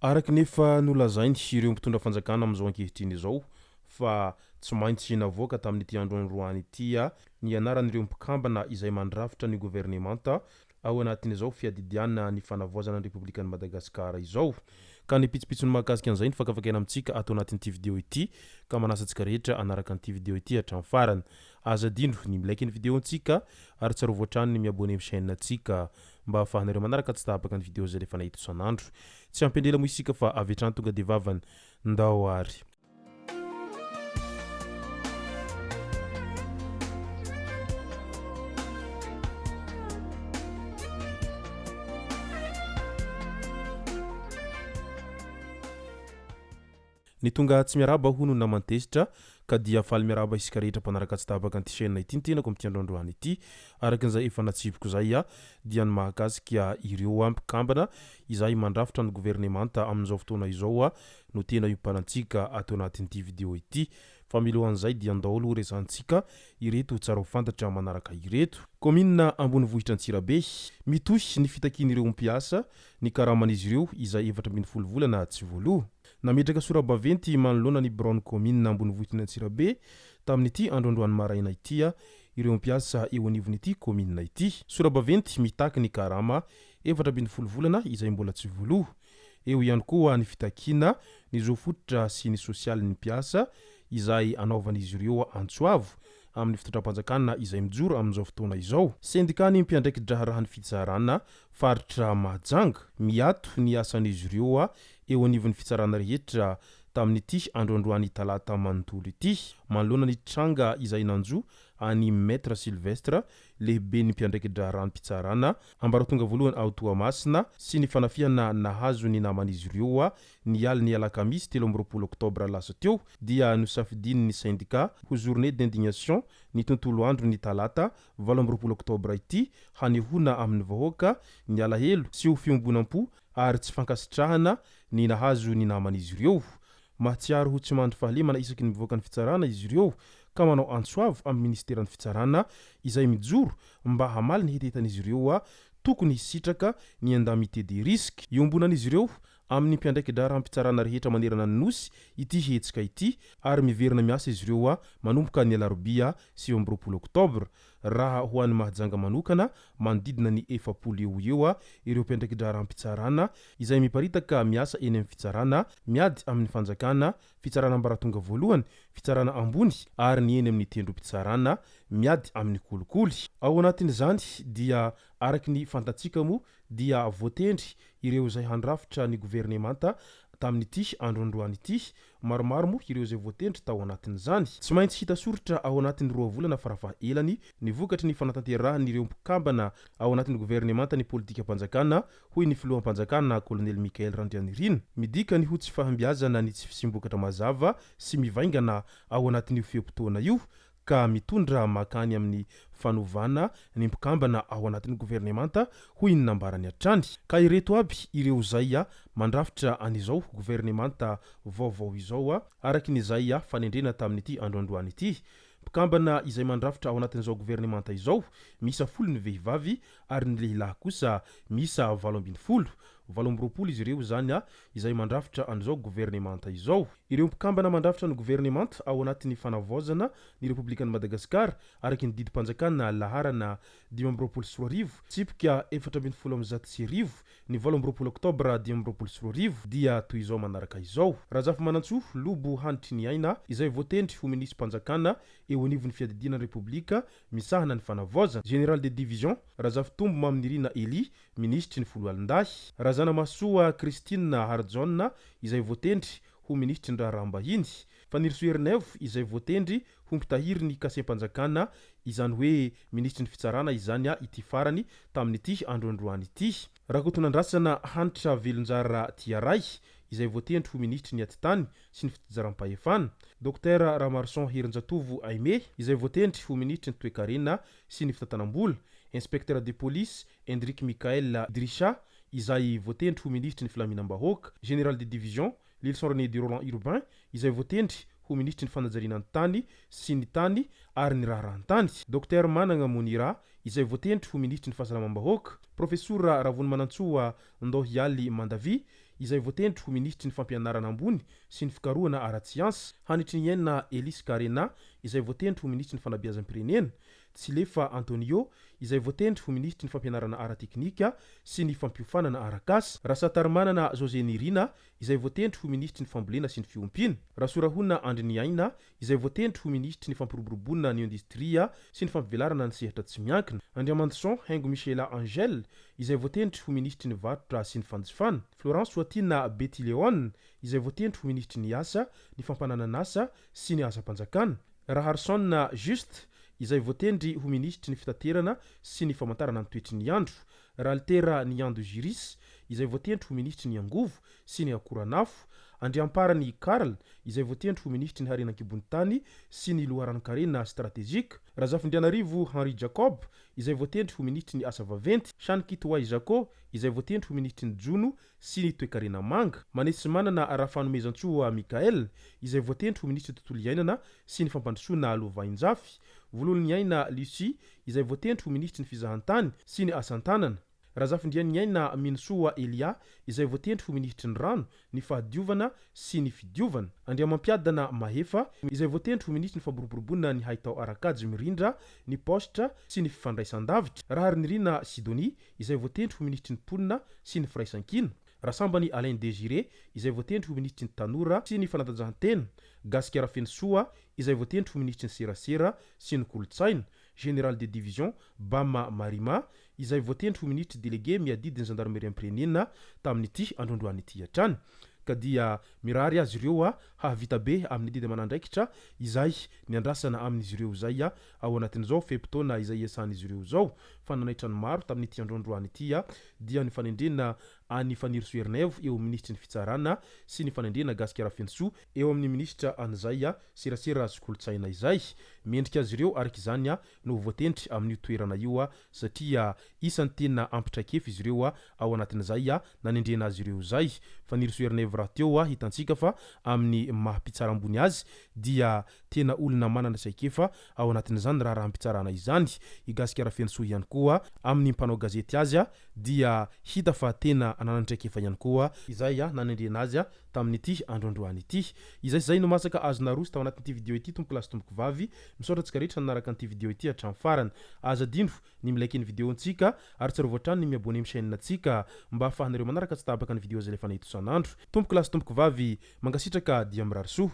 Araky nefa nolazainy ireo mpitondra fanjakana am'izao ankehitriny izao fa tsy maintsy navoaka tamin'ity andro androany ity ny anaran'ireo mpikambana izay mandrafitra ny gouvernemanta ao anatin'izao fiadidiana ny fanavoazana ny Republikan'i Madagasikara izao. Ka ny pitsopitsony mahakasika an'izay ny fakafakaina amintsika atao anatin'ity video ity ka manasa antsika rehetra anaraka an'ity video ity hatramin'ny farany. Aza dindro ny milaiky ny video antsika ary tsara voatrany ny miabone amin'ny chaîne antsika mba ahafahanareo manaraka tsy tapaka ny video zay rehefa nahita isan'andro. Tsy ampendrela mo isika fa avy hatrany tonga de vavany ndao ary. Ny tonga tsy miaraba hono namantezitra ka dia faly miaraba isika rehetra mpanaraka tsy tapaka an'ity chaîne ity ny tenako amin'ity androandroany ity. Arakan'izay efa natsiviko zay dia ny mahakasika ireo mpikambana izay mandrafitra ny gouvernemanta amin'izao fotoana izao no tena iomparantsika atao anatin'ity video ity. Fa milohan'izay dia andao resantsika ireto tsara ho fantatra manaraka ireto. Commune Ambonivohitra Antsirabe mitohy ny fitakin'ireo mpiasa ny karaman'izy ireo izay 12 volana tsy voaloha. Nametraka sora-baventy manoloana ny Brown Commune Ambonivohitra Antsirabe tamin'ity androandroany maraina ity ireo mpiasa eo anivon'ity commune ity. Sora-baventy mitaky ny karama 12 volana izay mbola tsy voaloha. Eo ihany koa ny fitakina ny zo fototra sy ny sosialy ny mpiasa izay anaovan'izy ireo antsoavo amin'ny fitondram-panjakana izay mijoro amin'izao fotoana izao. Sendikany mpiandraikidraharahan'ny fitsarana faritra Mahajanga miato ny asan'izy ireo eo anivon'ny fitsarana rehetra tamin'ity androandroany talata manontolo ity. Manoloana ny tranga izay nanjo any Maître Sylvestre lehibe ny mpiandraikidraharahany mpitsarana ambaratonga voalohany ao Toamasina sy ny fanafiana nahazo ny naman'izy ireo ny aliny alakamisy 13 oktobra lasa teo dia nosafidiny ny syndika ho journée d'indignation ny tontolo andro ny talata 18 oktobra ity hanehona amin'ny vahoaka ny alahelo sy ho fiombonam-po ary tsy fankasitrahana ny nahazo ny naman'izy ireo. Mahatsiaro ho tsy mandry fahalemana isaky ny mivoaka ny fitsarana izy ireo ka manao antsoavo amin'ny ministeran'ny fitsarana izay mijoro mba hamaly ny hetetan'izy ireo tokony hisitraka ny indemnité de risque iombonan'izy ireo amin'ny mpiandraikidraharaha mpitsarana rehetra manerana ny nosy ity hetsika ity ary miverina miasa izy ireo manomboka ny alarobia 20 oktobra. Raha ho an'ny Mahajanga manokana manodidina ny 700 eo ireo mpiandraikidraharaha mpitsarana izay miparitaka miasa eny amin'ny fitsarana miady amin'ny fanjakana fitsarana ambaratonga voalohany fitsarana ambony ary ny eny amin'ny tendrom-pitsarana miady amin'ny kolikoly. Ao anatin'izany dia araky ny fantatsika mo dia voatendry ireo zay handrafitra ny gouvernemanta tamin'ity androandroany ity. Maromaro mo ireo zay voatendry tao anatin'izany. Tsy maintsy hita soratra ao anatin'ny 2 volana farafahaelany ny vokatry ny fanatanterahany ireo mpikambana ao anatin'ny gouvernemanta ny politika mpanjakana hoy ny filoham-panjakana Colonel Michael Randrianirina midika ny ho tsy fahambiazana ny tsy fisimbokatra mazava sy mivaingana ao anatin'io fiam-potoana io ka mitondra makany amin'ny fanovana ny mpikambana ao anatin'ny gouvernemanta hoy ny nambarany hatrany. Ka ireto aby ireo zay mandrafitra an'izao gouvernemanta vaovao izao araky n'izay fanendrena tamin'ity androandroany ity. Mpikambana izay mandrafitra ao anatin'izao gouvernemanta izao misa 10 ny vehivavy ary ny lehilahy kosa misa 20 izy ireo zany izay mandrafitra an'izao gouvernemanta izao. Ireo mpikambana mandrafitra ny gouvernemanta ao anatin'ny fanavaozana ny Republikan'i Madagasikara araky ny didim-panjakana laharana 2024 tsipika 14 ny 18 oktobra 2024 dia toy izao manaraka izao. Razafy Manantsoa lobo hanitry ny aina izay voatendry ho minisy-panjakana eo anivon'ny fiadidinan'ny Republika misahana ny fanavaozana. Général de division Razafy Tombo Maminirina Eli ministry ny folo alindahy. Razana Masoa Christine Harjon izay voatendry ho ministry ny raharaham-bahiny. Faniriso Hernevo izay voatendry ho mpitahiry ny kasempanjakana izany hoe ministry ny fitsarana izany ity farany tamin'ity androandroany ity. Rakotonandrasana Hanitra Velonjara Tiaray izay voatendry ho ministry ny atitany sy ny fitijaram-pahefana. Dr Ramarson Herinjatovo Aime izay voatendry ho ministry ny toe-karena sy ny fitantanam-bola. Inspecteur de police Hendrik Michael Idrisha izay voatendry ho ministry ny filaminam-bahoaka. Général de division Lilson René de Roland Urbain izay voatendry ho ministry ny fanajariana ny tany sy ny tany ary ny raharahantany. Dr Managna Monira izay voatendry ho ministry ny fahasalamam-bahoaka. Professeur Ravony Manantsoa Ndohialy Mandavi izay voatendry ho ministry ny fampianarana ambony sy ny fikarohana ara-tsiansy. Hanitry ny enina Elise Karena izay voatendry ho ministry ny fanabeazam-pirenena. Tsilefa Antonio izay voatendry ho ministry ny fampianarana ara-teknika sy ny fampiofanana arak'asa. Rasatarimanana José Nirina izay voatendry ho ministry ny fambolena sy ny fiompiana. Rasorahona Andriniaina izay voatendry ho ministry ny fampiroboroboana ny industria sy ny fampivelarana ny sehatra tsy miankina. Andriamantson Hengo Michela Angel izay voatendry ho ministry ny varotra sy ny fanjifana. Florence Soatina Betty Leon izay voatendry ho ministry ny asa, ny fampananan'asa sy ny asa-panjakana. Raharson Juste izay voatendry ho ministry ny fitaterana sy ny famantarana ny toetry ny andro. Raltera Niando Juris izay voatendry ho ministry ny angovo sy ny akoranafo. Andriamparany Karl izay voatendry ho ministry ny harenan-kibony tany sy ny loharan-karena stratégique. Razafindrianarivo Henri Jacob izay voatendry ho ministry ny asa vaventy. Shankitwai Jaco izay voatendry ho ministry ny jono sy ny toe-karena manga. Manesy manana Rafanomezantsoa Mikael izay voatendry ho ministry tontolo iainana sy ny fampandrosoana lovain-jafy. Vololon'ny aina Lucie izay voatendry ho ministry ny fizahantany sy ny asan-tanana. Razafindrian'ny aina Minsoa Elia izay voatendry ho ministry ny rano, ny fahadiovana sy ny fidiovana. Andriamampiadana Mahefa izay voatendry ho ministry ny famboroboroboana ny haitao arakajy mirindra, ny postra sy ny fifandraisan-davitra. Raharinirina Sidonie izay voatendry ho ministry ny ponina sy ny firaisan-kina. Rasambany Alain Désiré izay voatendry ho ministry ny tanora sy ny fanatanjahantena. Gaskera Fensoa izay voatendry ho ministry ny serasera sy ny kolotsaina. Général de division Bama Marima izay voatendry ho ministry délégué miadidy ny gendarmerie am-pirenena tamin'ity androandroan'ity hatrany. Ka dia mirary azy ireo hahavita be amin'ny didy aman'andraikitra izay niandrasana amin'izy ireo zay ao anatin'izao fepotona izay iasan'izy ireo zao. Fananaitrany maro tamin'ity androandroan'ity dia ny fanendrena any Faniro Soernevo eo ministry ny fitsarana sy ny fanendrena Gaskera Fenso eo amin'ny ministra an'izay serasera sy kolotsaina izay. Mendrika azy ireo araka izany no voatendry amin'ny toerana io satria isan'ny tena ampitraikefy izy ireo ao anatin'izay nanendrena azy ireo zay. Faniro Soernevo raha teo hitantsika fa amin'ny maha-pitsara ambony azy dia tena olona manana saikefa ao anatin'izany raha rahampitsarana izany. I Gaskera Fenso ihany koa amin'ny mpanao gazety azy dia hita fa tena ananantraikefa ihany koa izay nanendrena azy tamin'ity androandroany ity. Izay zay no masaka azona roso tao anatin'ity video ity tompoko lasy tompoko vavy. Misaotra antsika rehetra nanaraka an'ity video ity hatramin'ny farany. Aza dino ny milaiky ny videontsika ary tsy rovoatrany ny miabone amin'ny chaîne antsika mba ahafahanareo manaraka tsy tabaka ny video zay lefa nahito isan'andro. Tompoko lasy tompoko vavy mangasitraka dia mirary soa.